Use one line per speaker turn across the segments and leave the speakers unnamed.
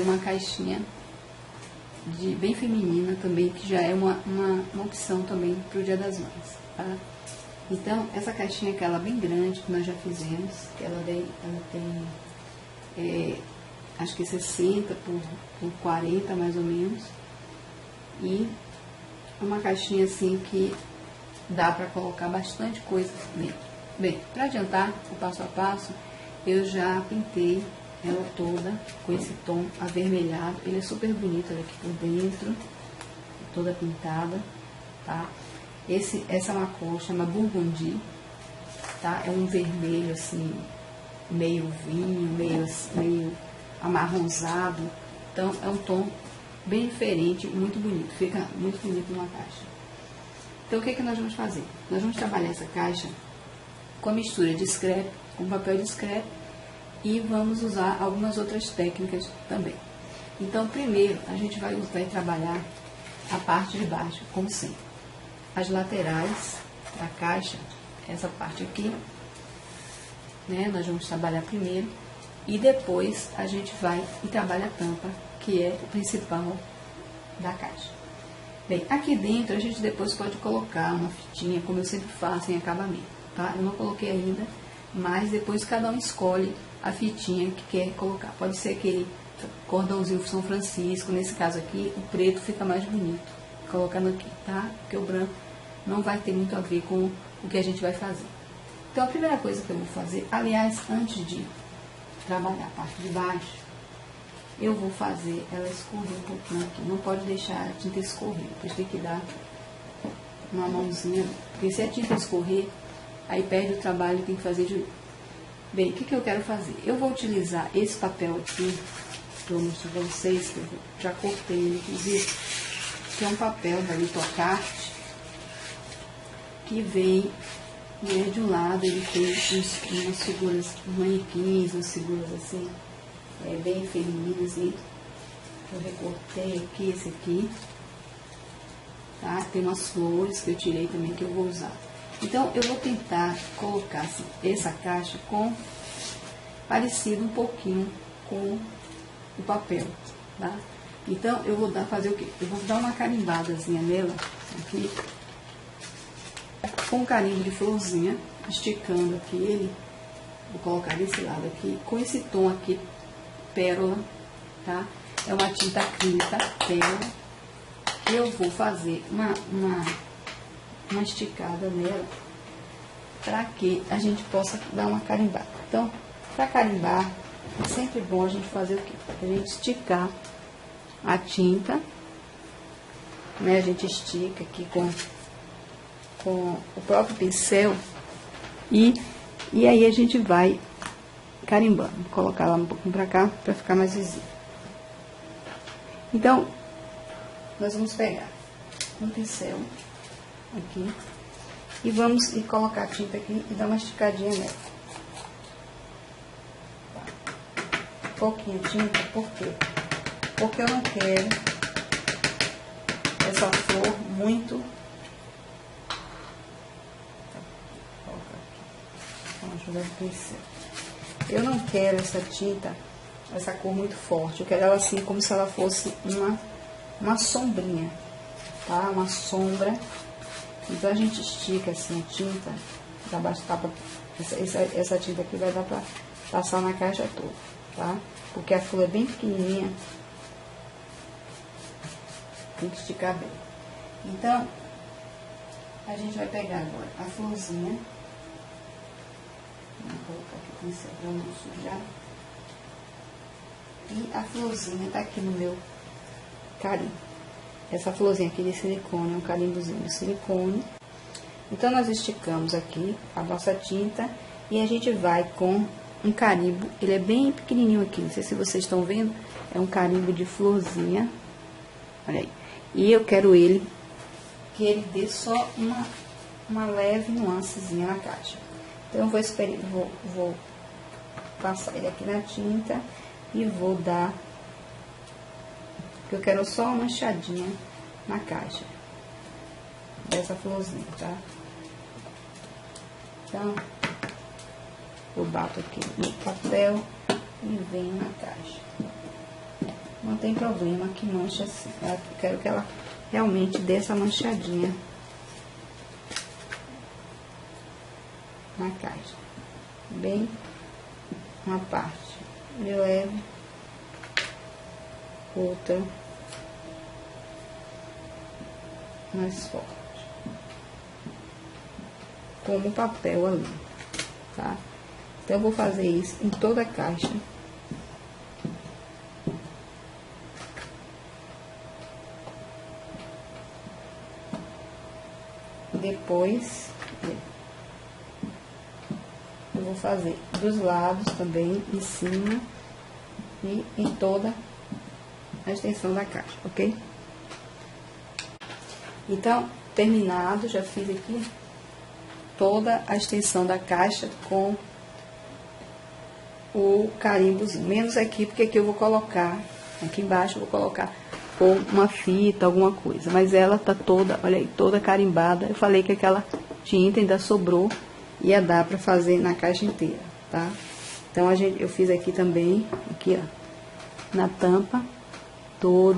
fazer uma caixinha bem feminina também, que já é uma opção também para o Dia das Mães, tá? Então, essa caixinha aquela bem grande que nós já fizemos, que ela tem acho que 60 por 40 mais ou menos, e uma caixinha assim que dá para colocar bastante coisa dentro. Bem, para adiantar o passo a passo, eu já pintei ela toda com esse tom avermelhado. Ele é super bonito, olha aqui por dentro, toda pintada, tá? Essa é uma cor, chama Burgundy, tá? É um vermelho assim, meio vinho, meio amarronzado. Então é um tom bem diferente, muito bonito, fica muito bonito numa caixa. Então o que nós vamos fazer? Nós vamos trabalhar essa caixa com a mistura de scrap, com papel de scrap, e vamos usar algumas outras técnicas também. Então primeiro a gente vai trabalhar a parte de baixo, como sempre. As laterais da caixa, essa parte aqui, né, nós vamos trabalhar primeiro, e depois a gente vai e trabalha a tampa, que é o principal da caixa. Bem, aqui dentro a gente depois pode colocar uma fitinha, como eu sempre faço em acabamento, tá? Eu não coloquei ainda, mas depois cada um escolhe a fitinha que quer colocar. Pode ser aquele cordãozinho São Francisco, nesse caso aqui, o preto fica mais bonito, colocando aqui, tá? Porque o branco não vai ter muito a ver com o que a gente vai fazer. Então a primeira coisa que eu vou fazer, aliás, antes de trabalhar a parte de baixo, eu vou fazer ela escorrer um pouquinho aqui. Não pode deixar a tinta escorrer, depois tem que dar uma mãozinha, porque se a tinta escorrer, aí perde o trabalho, tem que fazer de novo. Bem, o que eu quero fazer? Eu vou utilizar esse papel aqui, que eu mostro para vocês, que eu já cortei ele, inclusive, que é um papel da Litocart, que vem, né, de um lado ele tem umas figuras, manequins, umas figuras assim, bem femininas, e eu recortei aqui, esse aqui, tá? Tem umas flores que eu tirei também que eu vou usar. Então, eu vou tentar colocar assim, essa caixa parecido um pouquinho com o papel, tá? Então, eu vou fazer o quê? Eu vou dar uma carimbadazinha nela, aqui, com um carimbo de florzinha, esticando aqui ele, vou colocar desse lado aqui, com esse tom aqui, pérola, tá? É uma tinta acrílica, pérola, e eu vou fazer uma esticada nela, para que a gente possa dar uma carimbada. Então, para carimbar, é sempre bom a gente fazer o quê? A gente esticar a tinta, né? A gente estica aqui com o próprio pincel, e aí a gente vai carimbando. Vou colocar ela um pouquinho para cá, para ficar mais visível. Então, nós vamos pegar um pincel aqui, e vamos colocar a tinta aqui e dar uma esticadinha nela. Pouquinha tinta, por quê? Porque eu não quero essa flor muito. Vou colocar aqui com a ajuda do pincel. Eu não quero essa tinta, essa cor muito forte. Eu quero ela assim, como se ela fosse uma sombrinha, tá? Uma sombra. Então a gente estica assim a tinta, dá bastante, essa tinta aqui vai dar pra passar na caixa toda, tá? Porque a flor é bem pequenininha, tem que esticar bem. Então, a gente vai pegar agora a florzinha, vou colocar aqui o pincel pra não sujar, e a florzinha tá aqui no meu carimbo. Essa florzinha aqui de silicone, é um carimbozinho de silicone. Então, nós esticamos aqui a nossa tinta e a gente vai com um carimbo. Ele é bem pequenininho aqui, não sei se vocês estão vendo. É um carimbo de florzinha. Olha aí. E eu quero que ele dê só uma leve nuancezinha na caixa. Então, eu vou passar ele aqui na tinta e vou dar... Eu quero só uma manchadinha na caixa dessa florzinha, tá? Então, eu bato aqui no papel e venho na caixa. tem problema que manche assim. Eu quero que ela realmente dê essa manchadinha na caixa. Bem uma parte de leve, outra mais forte, como o papel ali, tá? Então, eu vou fazer isso em toda a caixa. Depois, eu vou fazer dos lados também, em cima e em toda a extensão da caixa, ok? Então, terminado, já fiz aqui toda a extensão da caixa com o carimbozinho, menos aqui, porque aqui eu vou colocar, aqui embaixo eu vou colocar ou uma fita, alguma coisa, mas ela tá toda, olha aí, toda carimbada. Eu falei que aquela tinta ainda sobrou, ia dar pra fazer na caixa inteira, tá? Então, eu fiz aqui também, aqui ó, na tampa,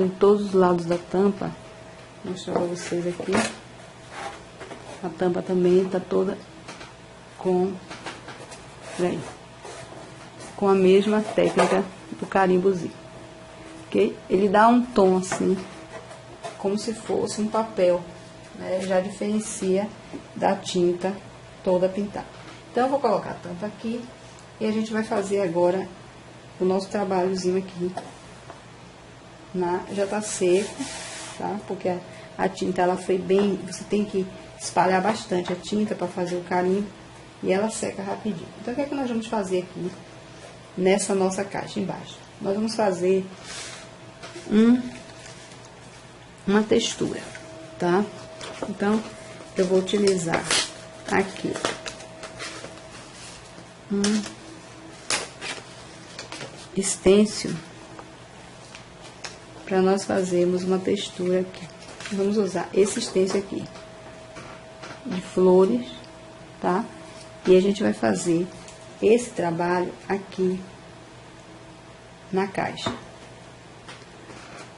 em todos os lados da tampa. Vou mostrar pra vocês aqui. A tampa também tá toda com a mesma técnica do carimbozinho, ok? Ele dá um tom assim, como se fosse um papel, né? Já diferencia da tinta toda pintada. Então, eu vou colocar a tampa aqui e a gente vai fazer agora o nosso trabalhozinho aqui. Já tá seco, tá? Porque a tinta, ela foi bem, você tem que espalhar bastante a tinta para fazer o carimbo e ela seca rapidinho. Então, o que é que nós vamos fazer aqui nessa nossa caixa embaixo? Nós vamos fazer uma textura, tá? Então, eu vou utilizar aqui stencil para nós fazermos uma textura aqui. Vamos usar esse stencil aqui de flores, tá? E a gente vai fazer esse trabalho aqui na caixa,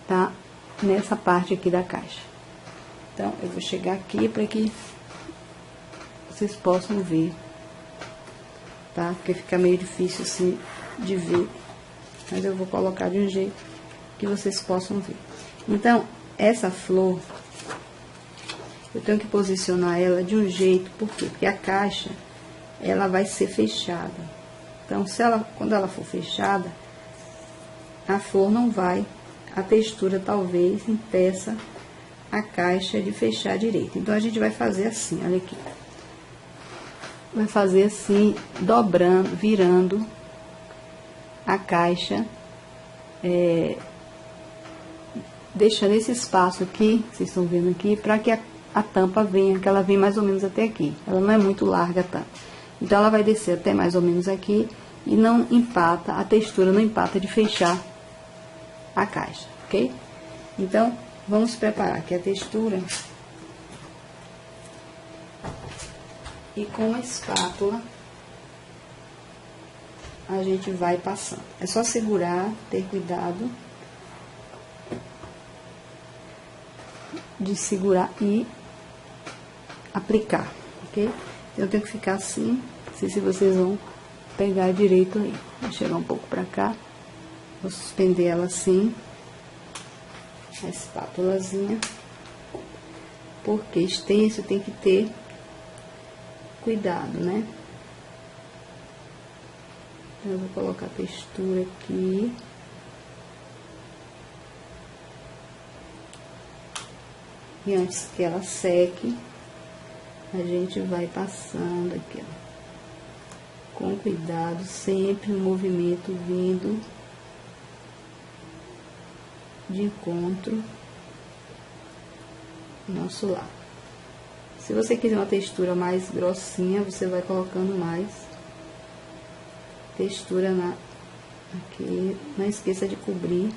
tá? Nessa parte aqui da caixa. Então, eu vou chegar aqui para que vocês possam ver, tá? Porque fica meio difícil assim de ver, mas eu vou colocar de um jeito que vocês possam ver. Então, essa flor, eu tenho que posicionar ela de um jeito, por quê? Porque a caixa, ela vai ser fechada. Então, quando ela for fechada, a flor não vai, a textura talvez impeça a caixa de fechar direito. Então, a gente vai fazer assim, olha aqui. Vai fazer assim, dobrando, virando a caixa, deixando esse espaço aqui, vocês estão vendo aqui, para que a tampa venha, que ela vem mais ou menos até aqui. Ela não é muito larga a tampa. Então, ela vai descer até mais ou menos aqui e não empata, a textura não empata de fechar a caixa, ok? Então, vamos preparar aqui a textura. E com a espátula, a gente vai passando. É só segurar, ter cuidado de segurar e aplicar, ok? Eu tenho que ficar assim, não sei se vocês vão pegar direito aí. Vou chegar um pouco pra cá, vou suspender ela assim, a espátulazinha, porque stencil tem que ter cuidado, né? Então, eu vou colocar a textura aqui. E antes que ela seque, a gente vai passando aqui, ó. Com cuidado, sempre o movimento vindo de encontro ao nosso lado. Se você quiser uma textura mais grossinha, você vai colocando mais textura aqui. Não esqueça de cobrir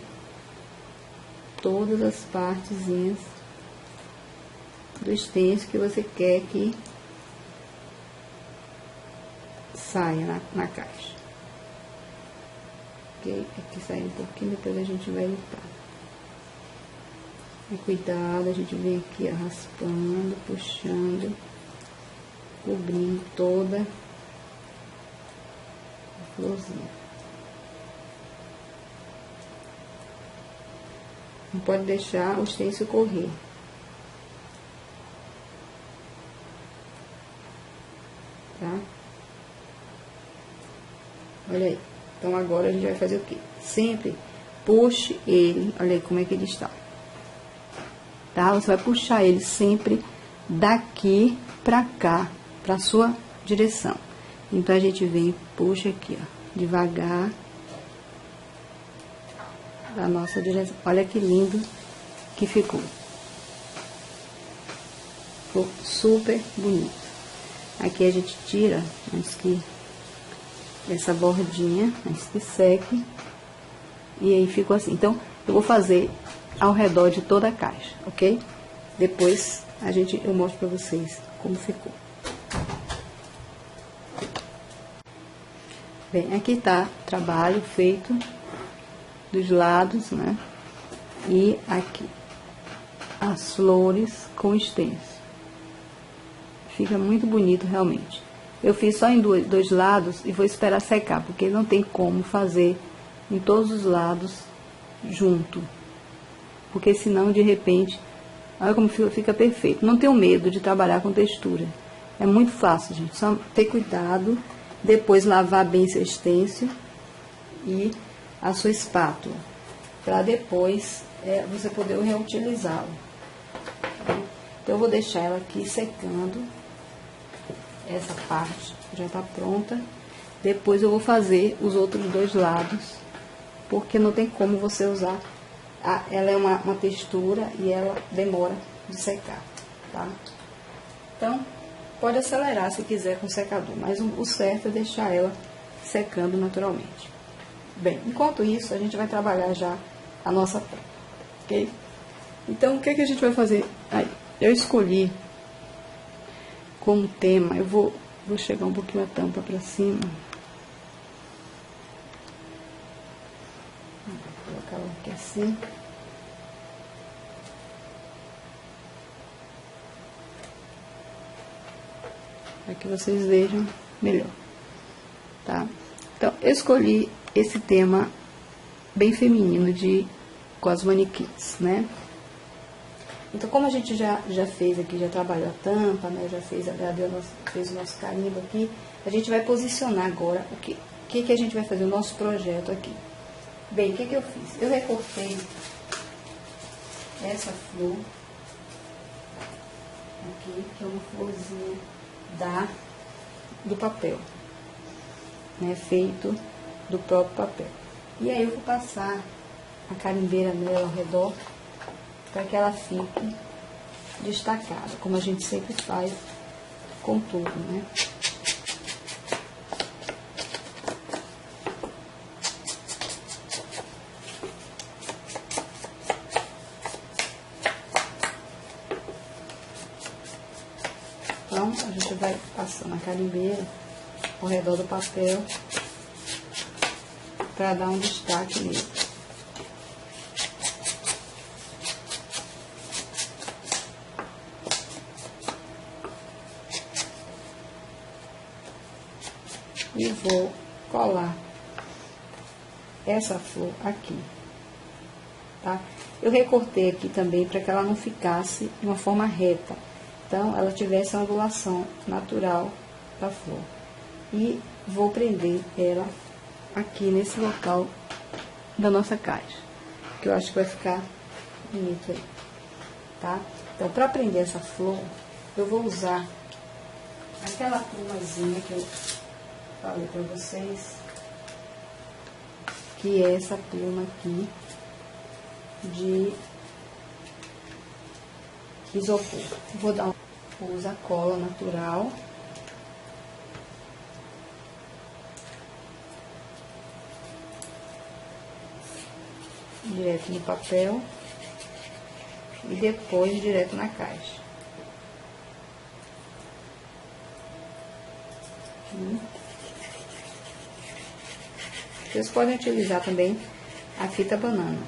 todas as partezinhas do stencil que você quer que saia na caixa. ok? Aqui sai um pouquinho, depois a gente vai limpar. Com cuidado, a gente vem aqui, ó, raspando, puxando, cobrindo toda a florzinha. Não pode deixar o stencil correr. Tá? Olha aí. Então, agora a gente vai fazer o quê? Sempre puxe ele. Olha aí como é que ele está. Tá? Você vai puxar ele sempre daqui pra cá, pra sua direção. Então, a gente vem e puxa aqui, ó, devagar, da nossa direção. Olha que lindo que ficou. Ficou super bonito. Aqui a gente tira, antes que essa bordinha, antes que seque. E aí ficou assim. Então, eu vou fazer ao redor de toda a caixa, ok? Depois eu mostro pra vocês como ficou. Bem, aqui tá o trabalho feito dos lados, né? E aqui as flores com stencil. Fica muito bonito realmente. Eu fiz só em dois lados e vou esperar secar, porque não tem como fazer em todos os lados junto. Porque senão, de repente, olha como fica perfeito. Não tenho medo de trabalhar com textura. É muito fácil, gente. Só ter cuidado, depois lavar bem seu stencil e a sua espátula, para depois você poder reutilizá-lo. Então, eu vou deixar ela aqui secando. Essa parte já está pronta. Depois eu vou fazer os outros dois lados, porque não tem como você usar. Ela é uma textura e ela demora de secar, tá? Então, pode acelerar se quiser com o secador, mas o certo é deixar ela secando naturalmente. Bem, enquanto isso, a gente vai trabalhar já a nossa tampa, ok? Então, o que a gente vai fazer aí? Eu escolhi como tema, eu vou chegar um pouquinho a tampa pra cima. Vou colocar ela aqui assim. Para que vocês vejam melhor, tá? Então, eu escolhi esse tema bem feminino com as manequins, né? Então, como a gente já fez aqui, já trabalhou a tampa, né? Fez o nosso carimbo aqui, a gente vai posicionar agora o que a gente vai fazer, o nosso projeto aqui. Bem, o que eu fiz? Eu recortei essa flor aqui, que é uma florzinha do papel, né? Feito do próprio papel. E aí eu vou passar a carimbeira nela ao redor, para que ela fique destacada, como a gente sempre faz com tudo, né? Então, a gente vai passando a carimbeira ao redor do papel, para dar um destaque nele. E vou colar essa flor aqui, tá? Eu recortei aqui também para que ela não ficasse de uma forma reta. Então, ela tivesse uma angulação natural da flor. E vou prender ela aqui nesse local da nossa caixa, que eu acho que vai ficar bonito aí, tá? Então, para prender essa flor, eu vou usar aquela plumazinha que eu falei para vocês, que é essa pluma aqui de isopor. Vou usar cola natural. Direto no papel e depois direto na caixa. Vocês podem utilizar também a fita banana.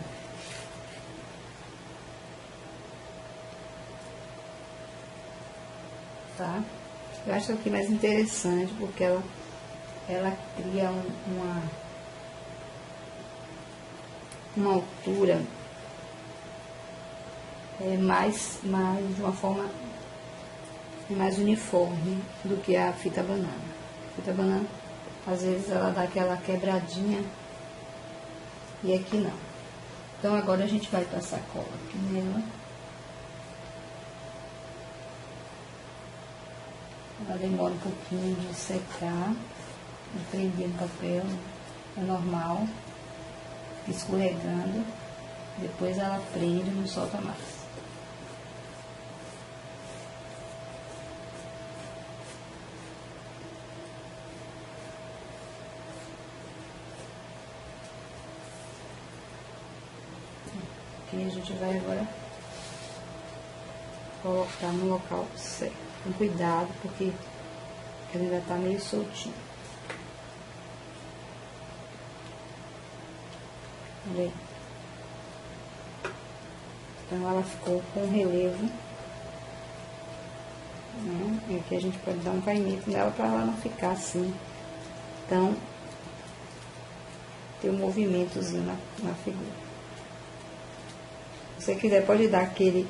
Tá? Eu acho aqui mais interessante porque ela cria uma altura de uma forma mais uniforme do que a fita banana. A fita banana, às vezes, ela dá aquela quebradinha e aqui não. Então, agora a gente vai passar cola aqui nela. Ela demora um pouquinho de secar, de prender no papel, é normal, escorregando, depois ela prende e não solta mais. Aqui a gente vai agora colocar no local certo. Com cuidado, porque ele ainda tá meio soltinho. Olha aí. Então, ela ficou com relevo, né? E aqui a gente pode dar um caimento nela para ela não ficar assim, tão... ter um movimentozinho na figura. Se você quiser, pode dar aquele...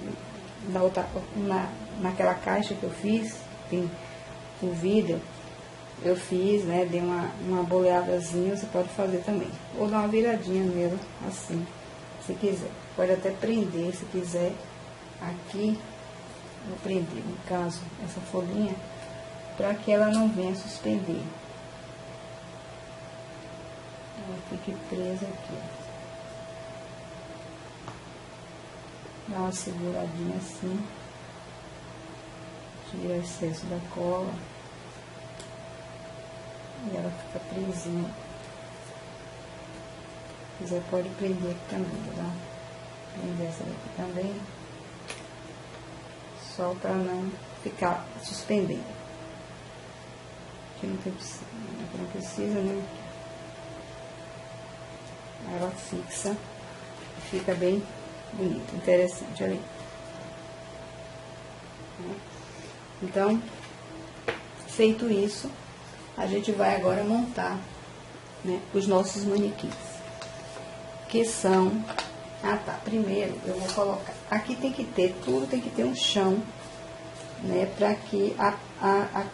naquela caixa que eu fiz, tem o vídeo, eu fiz, né, dei uma boleadazinha, você pode fazer também. Ou dar uma viradinha nela, assim, se quiser. Pode até prender, se quiser, aqui, vou prender, no caso, essa folhinha, para que ela não venha suspender. Ela fique presa aqui, ó. Dá uma seguradinha assim, tira o excesso da cola e ela fica presinha. Se quiser, pode prender aqui também, tá? Prender essa daqui também, só para não ficar suspendendo. Aqui não precisa, né? Ela fixa e fica bem bonito, interessante, olha aí. Então, feito isso, a gente vai agora montar, né, os nossos manequins, que são... Ah, tá, primeiro eu vou colocar... Aqui tem que ter, tudo tem que ter um chão, né, para que a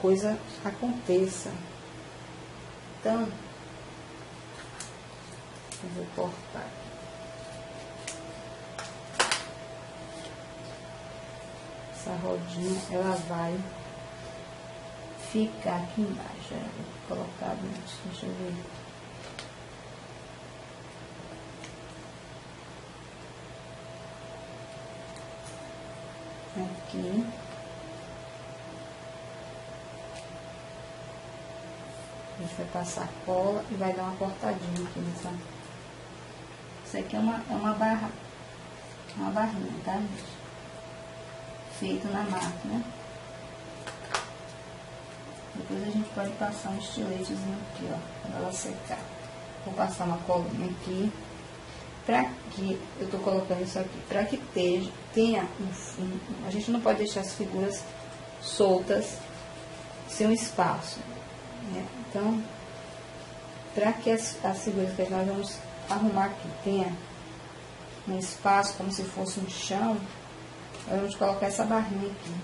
coisa aconteça. Então, eu vou cortar aqui. Essa rodinha, ela vai ficar aqui embaixo. Vou colocar, deixa eu ver. Aqui. A gente vai passar cola e vai dar uma cortadinha aqui nessa. Isso aqui é uma barrinha, tá, gente? Feito na máquina. Depois a gente pode passar um estiletezinho aqui, ó, quando ela secar. Vou passar uma colinha aqui. Pra que eu tô colocando isso aqui? Pra que tenha a gente não pode deixar as figuras soltas sem um espaço, né? Então, pra que as figuras que nós vamos arrumar aqui tenha um espaço como se fosse um chão, nós vamos colocar essa barrinha aqui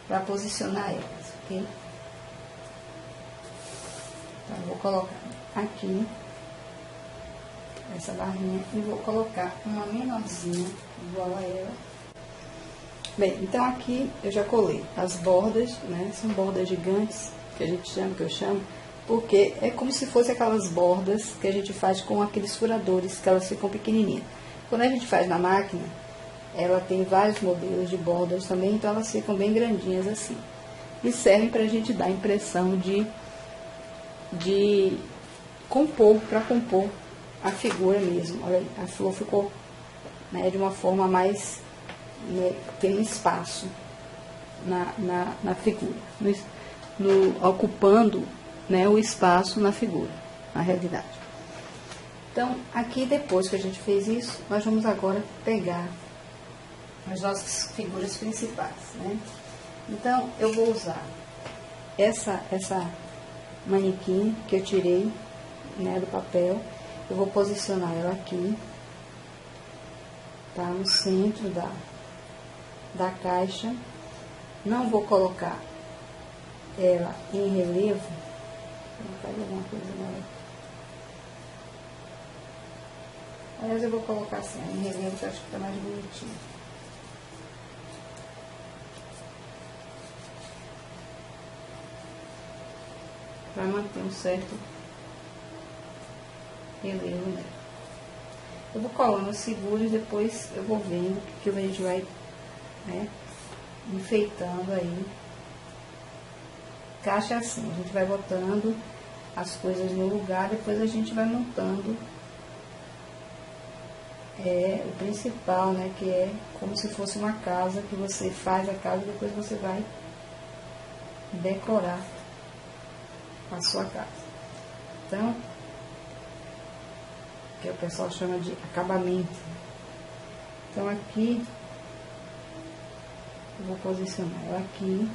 para posicionar elas, ok? Então, eu vou colocar aqui essa barrinha e vou colocar uma menorzinha igual a ela. Bem, então aqui eu já colei as bordas, né? São bordas gigantes, que a gente chama, que eu chamo, porque é como se fosse aquelas bordas que a gente faz com aqueles furadores, que elas ficam pequenininhas. Quando a gente faz na máquina, ela tem vários modelos de bordas também, então elas ficam bem grandinhas assim. E servem pra gente dar a impressão de compor, para compor a figura mesmo. Olha aí, a flor ficou, né, de uma forma mais, né, tem um espaço na figura, ocupando, né, o espaço na figura. na realidade. Então, aqui depois que a gente fez isso, nós vamos agora pegar as nossas figuras principais, né? Então, eu vou usar essa manequim que eu tirei, né, do papel. Eu vou posicionar ela aqui, tá? No centro da caixa. Não vou colocar ela em relevo. Vou fazer alguma coisa nela. Aliás, eu vou colocar assim, em relevo, que eu acho que fica mais bonitinho. Para manter um certo relevo nela. Eu vou colando os seguros, depois eu vou vendo que a gente vai, né, enfeitando aí. Caixa assim, a gente vai botando as coisas no lugar, depois a gente vai montando o principal, né, que é como se fosse uma casa, que você faz a casa e depois você vai decorar a sua casa. Então, que o pessoal chama de acabamento. Então, aqui eu vou posicionar ela aqui,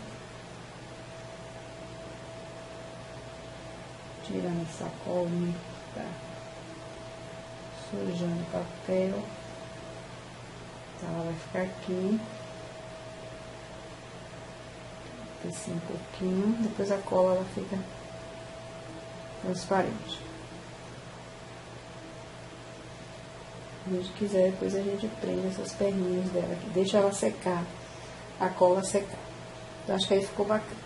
tirando essa sacolinha que tá sujando o papel. Então, ela vai ficar aqui, descer um pouquinho, depois a cola ela fica transparente. Se a gente quiser, depois a gente prende essas perninhas dela aqui, deixa ela secar, a cola secar. Então, acho que aí ficou bacana.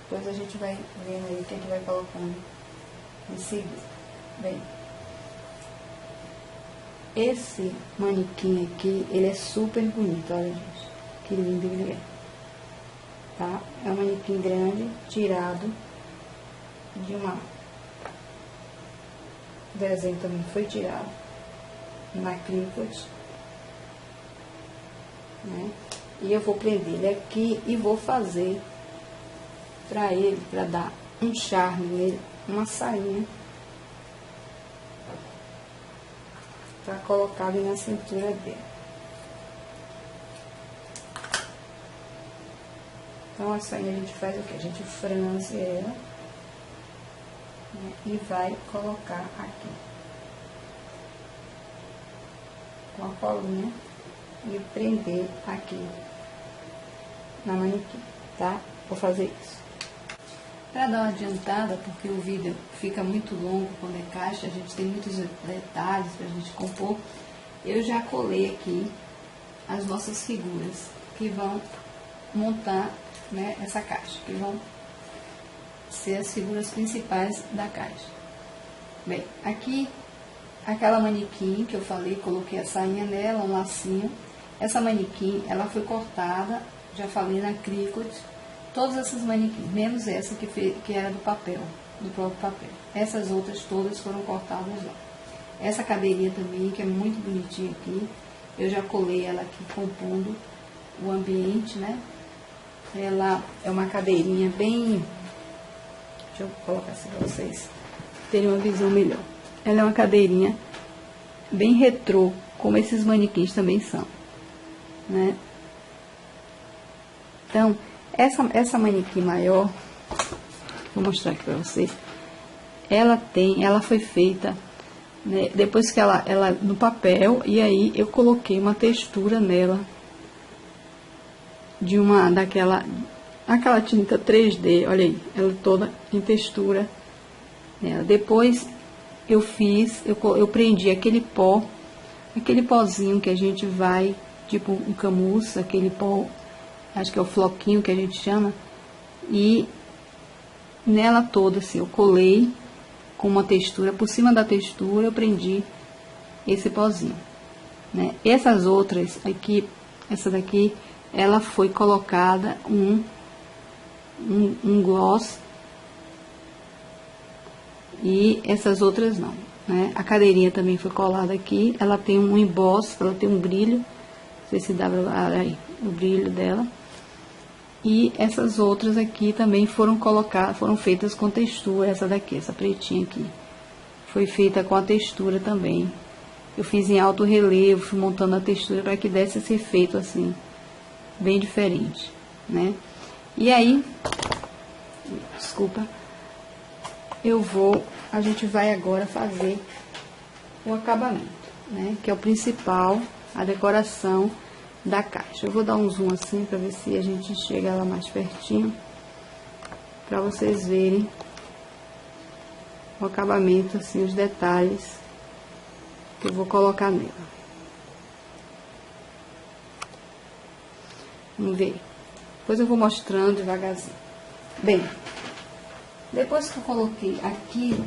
Depois a gente vai vendo aí o que a gente vai colocando em seguida. Bem, esse manequim aqui, ele é super bonito, olha, gente, que lindo ele é, tá? É um manequim grande, tirado de uma... O desenho também foi tirado na Cricut, né? E eu vou prender ele aqui e vou fazer pra ele, pra dar um charme nele, uma sainha pra colocar ali na cintura dele. Então, a sainha a gente faz o que? A gente franze ela, né, e vai colocar aqui com a colinha e prender aqui na manequim, tá? Vou fazer isso. Para dar uma adiantada, porque o vídeo fica muito longo quando é caixa, a gente tem muitos detalhes para a gente compor, eu já colei aqui as nossas figuras que vão montar, né, essa caixa, que vão ser as figuras principais da caixa. Bem, aqui, aquela manequim que eu falei, coloquei a sainha nela, um lacinho. Essa manequim, ela foi cortada, já falei, na Cricut. Todas essas manequins, menos essa que era do papel, do próprio papel. Essas outras todas foram cortadas lá. Essa cadeirinha também, que é muito bonitinha aqui, eu já colei ela aqui compondo o ambiente, né? Ela é uma cadeirinha bem... Deixa eu colocar assim para vocês terem uma visão melhor. Ela é uma cadeirinha bem retrô, como esses manequins também são, né? Então, essa manequim maior, vou mostrar aqui para vocês, ela foi feita, né, depois que ela no papel, e aí eu coloquei uma textura nela, de aquela tinta 3D, olha aí, ela toda em textura nela. Depois eu prendi aquele pozinho que a gente vai, tipo um camurça, aquele pó, acho que é o floquinho que a gente chama, e nela toda, assim, eu colei com uma textura, por cima da textura eu prendi esse pozinho, né? Essas outras aqui, essa daqui, ela foi colocada um gloss, e essas outras não, né? A cadeirinha também foi colada aqui, ela tem um emboss, ela tem um brilho, não sei se dá pra ver aí, o brilho dela. E essas outras aqui também foram feitas com textura, essa daqui, essa pretinha aqui, foi feita com a textura também. Eu fiz em alto relevo, fui montando a textura para que desse esse efeito assim, bem diferente, né? E aí, desculpa, a gente vai agora fazer o acabamento, né? Que é o principal, a decoração da caixa. Eu vou dar um zoom assim para ver se a gente chega lá mais pertinho, para vocês verem o acabamento, assim, os detalhes que eu vou colocar nela. Vamos ver. Depois eu vou mostrando devagarzinho. Bem, depois que eu coloquei aqui,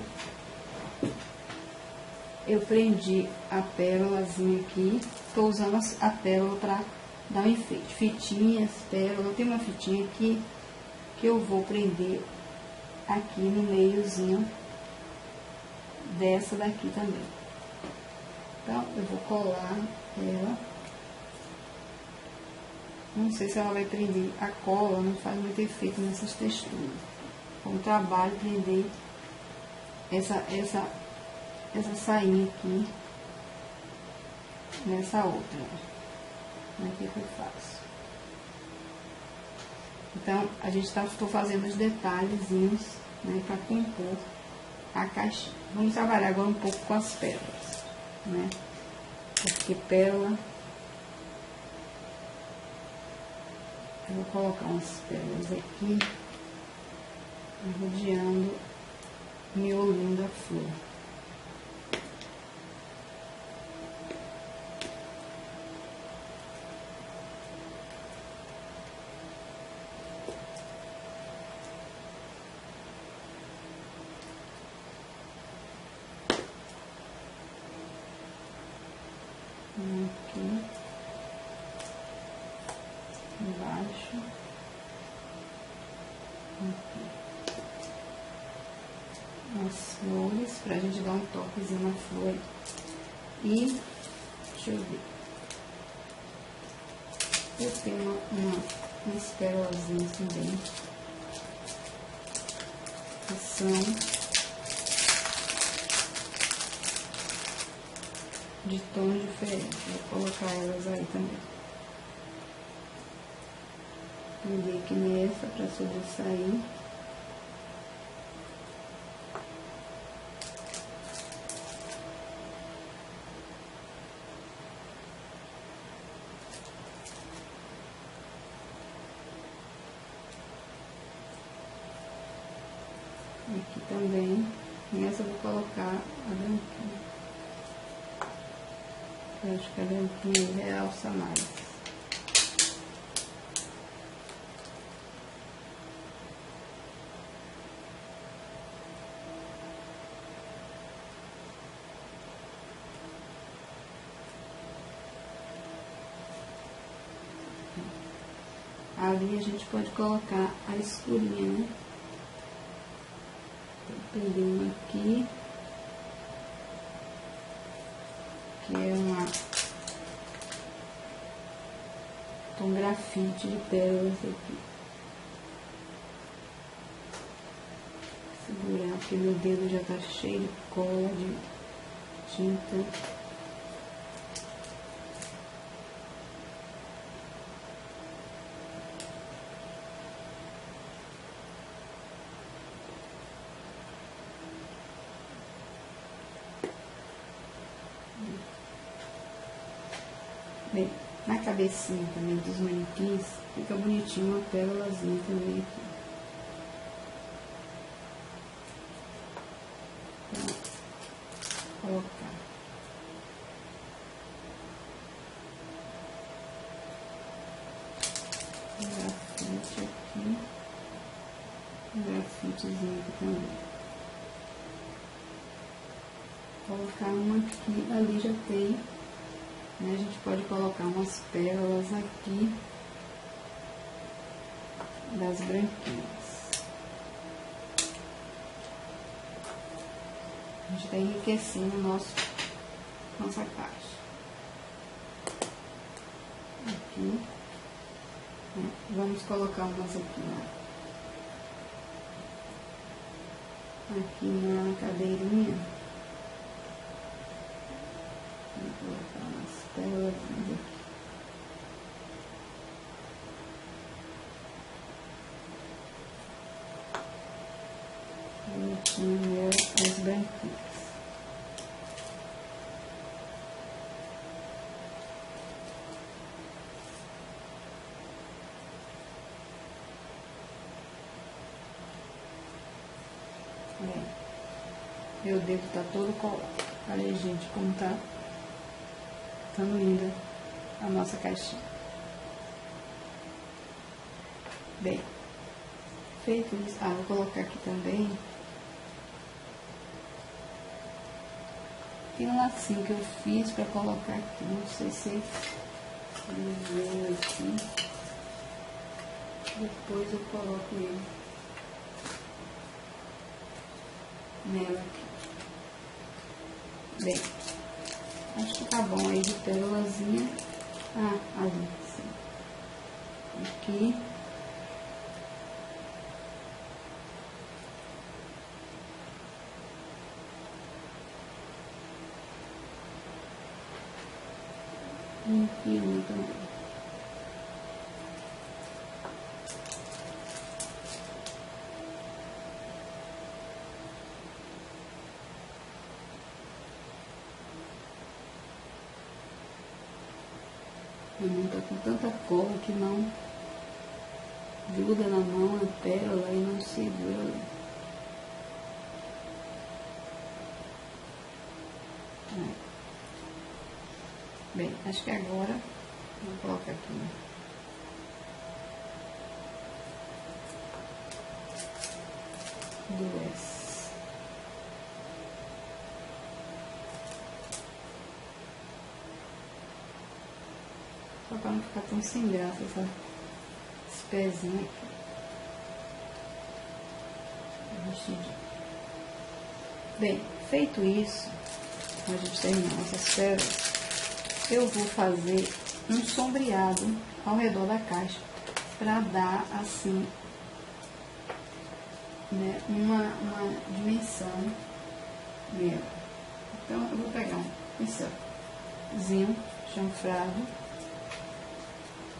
eu prendi a pérolazinha aqui. Estou usando a pérola para dar um enfeite. Fitinhas, pérola. Tem uma fitinha aqui que eu vou prender aqui no meiozinho dessa daqui também. Então, eu vou colar ela. Não sei se ela vai prender. A cola não faz muito efeito nessas texturas. Então, trabalho prender essa sainha aqui nessa outra. Aqui que eu faço. Então, a gente estou fazendo os detalhezinhos, né, para compor a caixinha. Vamos trabalhar agora um pouco com as pérolas, né? Porque pérola, eu vou colocar umas pérolas aqui, rodeando o miolinho da flor. Aqui embaixo, aqui as flores, pra gente dar um toquezinho na flor. E deixa eu ver, eu tenho umas pérolazinhas também, que são de tons diferentes. Vou colocar elas aí também. Prender aqui nessa para sobressair. Aqui também. Nessa eu vou colocar a branquinha. Eu acho que a branquinha realça mais. Ali a gente pode colocar a escurinha, né? Prender uma aqui. Que é um grafite de pérolas aqui. Segurar, porque meu dedo já tá cheio de cola, de tinta. Bem, na cabecinha também dos manequins, fica bonitinho uma pérolazinha também aqui. Então, colocar. Um grafite aqui. Um grafitezinho aqui também. Colocar uma aqui, ali já tem. A gente pode colocar umas pérolas aqui das branquinhas. A gente está enriquecendo nossa caixa. Aqui, né? Vamos colocar umas aqui, ó. Aqui na cadeirinha. pérolazinhas aqui. Bonitinho, as branquinhas. Meu dedo tá todo colado. Olha aí, gente, como tá ficando linda a nossa caixinha. Bem, feito isso, vou colocar aqui também. Tem um lacinho que eu fiz pra colocar aqui. Não sei se ele veio aqui. Depois eu coloco ele nela aqui. Bem, acho que tá bom aí de pérolazinha. Ali, assim. Aqui. E aqui também. Não tá com tanta cola que não gruda na mão a pérola e não segura. Bem, acho que agora vou colocar aqui duas. Só para não ficar tão sem graça esse pezinho aqui. Vestidinho. Bem, feito isso, a gente terminar nossas pérolas, eu vou fazer um sombreado ao redor da caixa para dar assim, né, uma dimensão nela. Então eu vou pegar um pincelzinho chanfrado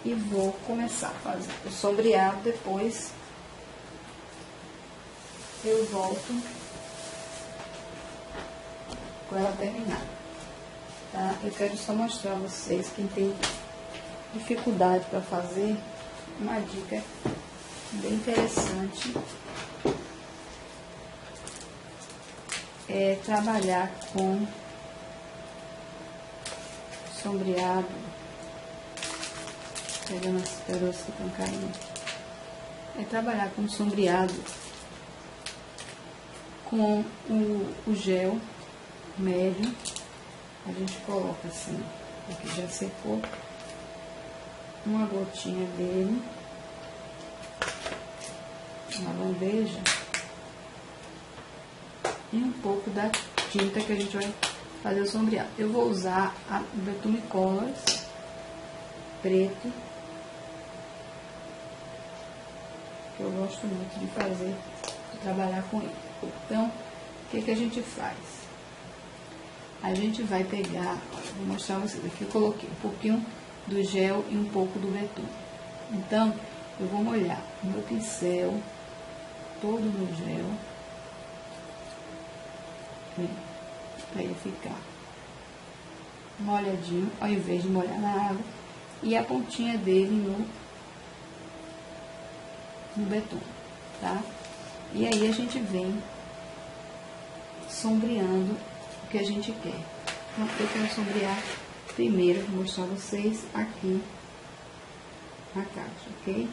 e vou começar a fazer o sombreado. Depois eu volto com ela terminada, tá? Eu quero só mostrar a vocês, quem tem dificuldade para fazer, uma dica bem interessante é trabalhar com sombreado, pegando as pérolas que estão caindo, é trabalhar com sombreado com o gel médio. A gente coloca assim, aqui já secou, uma gotinha dele na bandeja e um pouco da tinta que a gente vai fazer o sombreado. Eu vou usar a Betume Colors preto, que eu gosto muito de fazer, de trabalhar com ele. Então, o que a gente faz? A gente vai pegar, vou mostrar a vocês, aqui eu coloquei um pouquinho do gel e um pouco do betume. Então, eu vou molhar o meu pincel todo no gel, para ele ficar molhadinho, ao invés de molhar na água, e a pontinha dele no betume, tá? E aí a gente vem sombreando o que a gente quer. Então, eu quero sombrear primeiro, vou mostrar a vocês aqui a caixa, ok?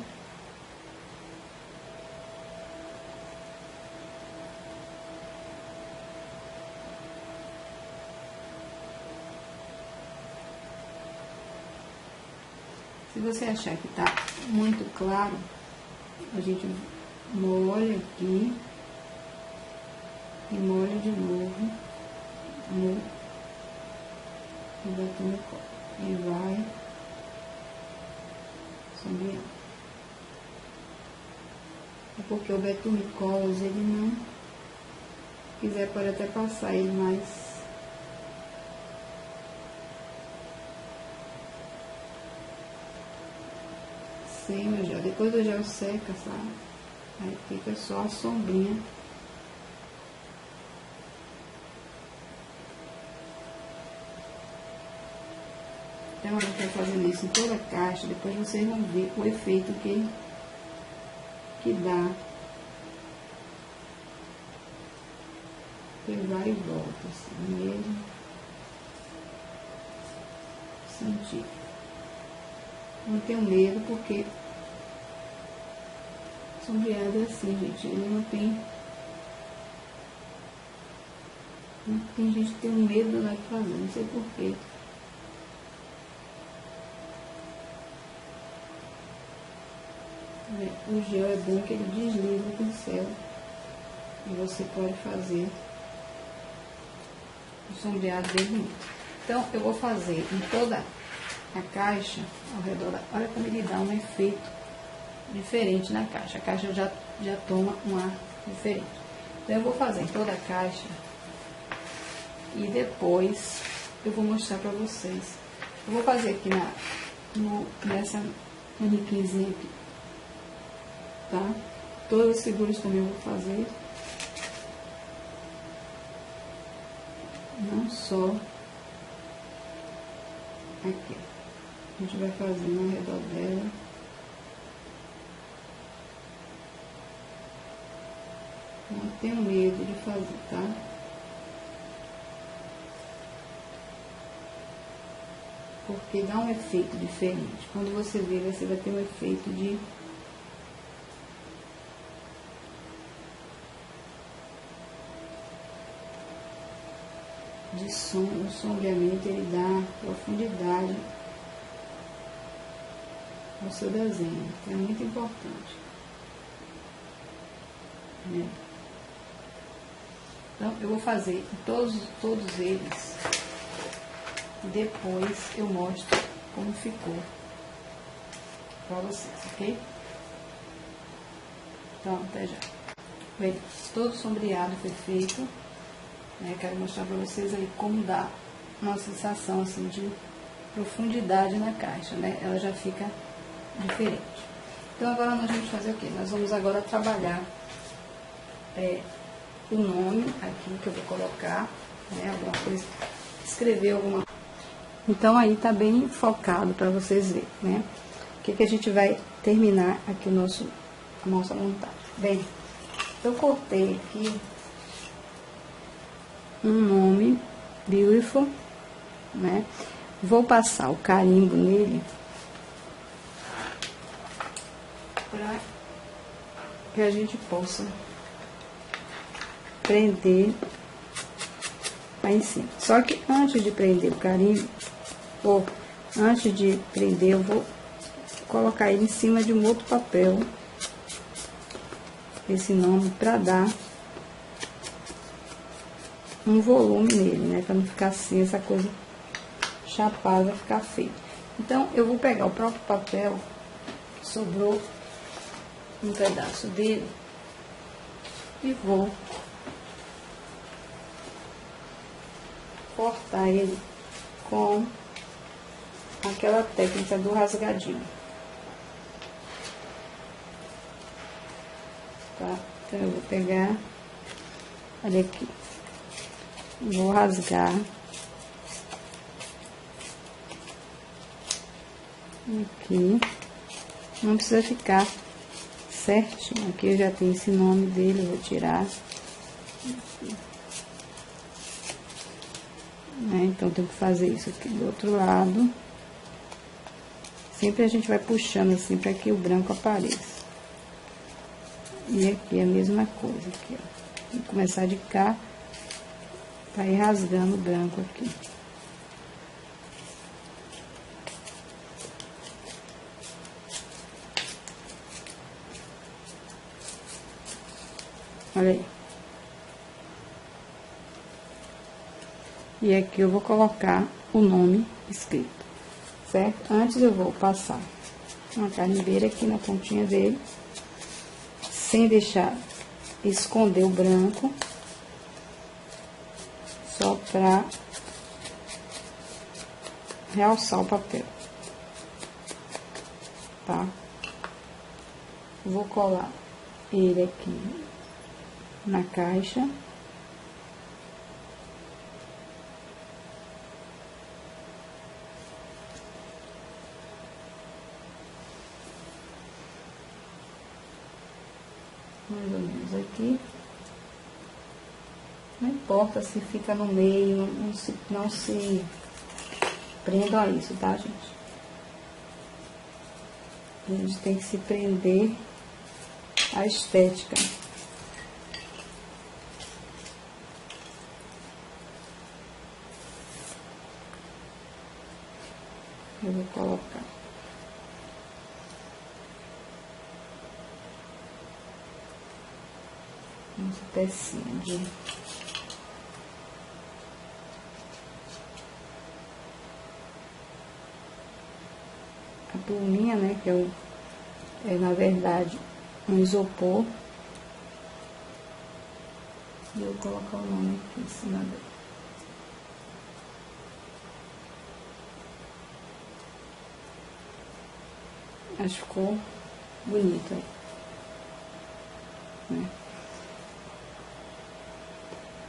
Se você achar que tá muito claro, a gente molha aqui e molha de novo no Betume Colors e vai sombreando. É porque o Betume Colors, ele não quiser, pode até passar ele mais sem o gel. Depois o gel seca, sabe? Aí fica só a sombrinha. Então, eu vou fazendo isso em toda a caixa, depois vocês vão ver o efeito que dá. Ele vai e volta, assim, mesmo sentido. Não tenho medo, porque sombreado é assim, gente, ele não tem gente que tem um medo de fazer, não sei porquê. O gel é bom que ele desliza o pincel e você pode fazer o sombreado bem bonito. Então, eu vou fazer em toda a caixa, ao redor olha como ele dá um efeito diferente na caixa. A caixa já toma um ar diferente. Então, eu vou fazer em toda a caixa e depois eu vou mostrar pra vocês. Eu vou fazer aqui nessa manequinzinha aqui, tá? Todas as figuras também eu vou fazer. Não só aqui. A gente vai fazendo ao redor dela. Não tenho medo de fazer, tá? Porque dá um efeito diferente. Quando você vê, você vai ter um efeito de o sombreamento, ele dá profundidade ao seu desenho, que é muito importante, né? Então, eu vou fazer todos eles, e depois eu mostro como ficou para vocês, ok? Então, até já. Bem, todo sombreado foi feito. Quero mostrar para vocês aí como dá uma sensação assim de profundidade na caixa, né? Ela já fica diferente. Então agora nós vamos fazer o quê? Nós vamos agora trabalhar o nome aqui que eu vou colocar, né? Alguma coisa, escrever alguma coisa. Então aí tá bem focado para vocês verem, né? O que a gente vai terminar aqui a nossa montagem. Bem, eu cortei aqui um nome, Beautiful, né? Vou passar o carimbo nele para que a gente possa prender aí em cima. Só que antes de prender o carimbo, ou antes de prender, eu vou colocar ele em cima de um outro papel, esse nome, para dar um volume nele, né? Pra não ficar assim, essa coisa chapada, vai ficar feio. Então, eu vou pegar o próprio papel, que sobrou um pedaço dele, e vou cortar ele com aquela técnica do rasgadinho, tá? Então, eu vou pegar, olha aqui. Vou rasgar aqui, não precisa ficar certinho. Aqui eu já tenho esse nome dele, eu vou tirar. Então tem que fazer isso aqui do outro lado. Sempre a gente vai puxando assim para que o branco apareça. E aqui a mesma coisa, aqui, ó. Vou começar de cá. Tá aí rasgando o branco aqui. Olha aí. E aqui eu vou colocar o nome escrito, certo? Antes eu vou passar uma carniveira aqui na pontinha dele, sem deixar esconder o branco. Só para realçar o papel, tá? Vou colar ele aqui na caixa. Mais ou menos aqui. Não importa se fica no meio, não se prenda a isso, tá, gente? A gente tem que se prender à estética. Eu vou colocar essa pecinha de a pluminha, né, que é na verdade um isopor, e eu vou colocar o nome aqui em cima dele. Acho que ficou bonito aí, né?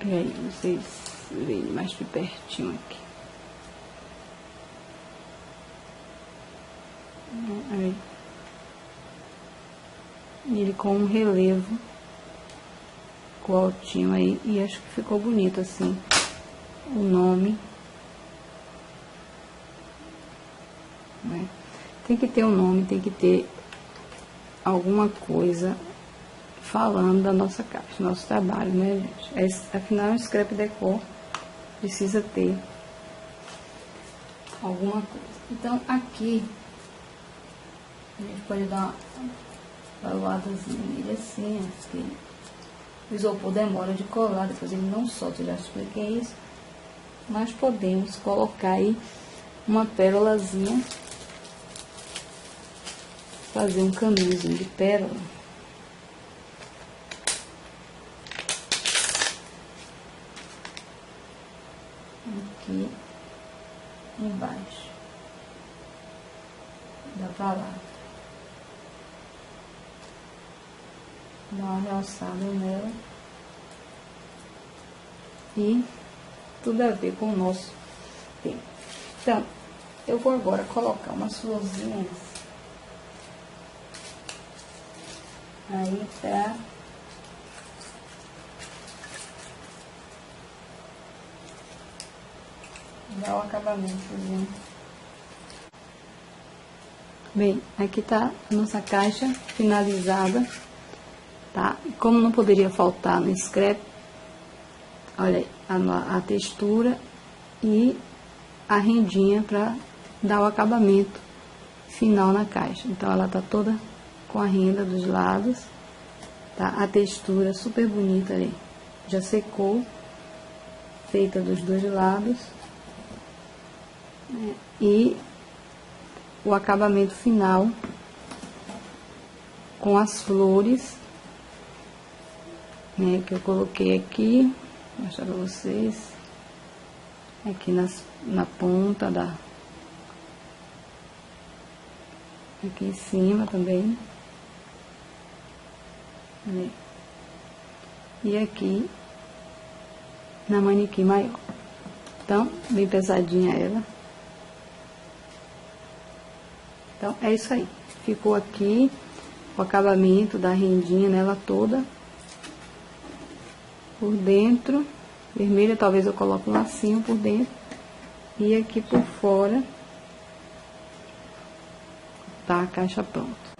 E aí, vocês veem mais de pertinho aqui. Aí. Ele com um relevo, com altinho aí, e acho que ficou bonito assim, o nome, né? Tem que ter um nome, tem que ter alguma coisa falando da nossa caixa, do nosso trabalho, né, gente? Afinal, um scrap decor precisa ter alguma coisa. Então, aqui, a gente pode dar uma baluadazinha nele assim, porque o isopor demora de colar, depois ele não solta, eu já expliquei isso. Mas podemos colocar aí uma pérolazinha, fazer um caminhozinho de pérola. Aqui embaixo da palavra. Dar uma realçada nela. E tudo a ver com o nosso tema. Então, eu vou agora colocar umas florzinhas aí pra dar o acabamentozinho. Bem, aqui tá a nossa caixa finalizada, tá? Como não poderia faltar no scrap, olha aí, a textura e a rendinha para dar o acabamento final na caixa. Então, ela tá toda com a renda dos lados, tá? A textura super bonita ali, já secou, feita dos dois lados, né? E o acabamento final com as flores, né, que eu coloquei aqui, vou mostrar pra vocês, aqui na ponta aqui em cima também, né? E aqui na manequim maior. Então, bem pesadinha ela. Então, é isso aí. Ficou aqui o acabamento da rendinha nela toda. Por dentro, vermelha, talvez eu coloque um lacinho por dentro. E aqui por fora, tá a caixa pronta.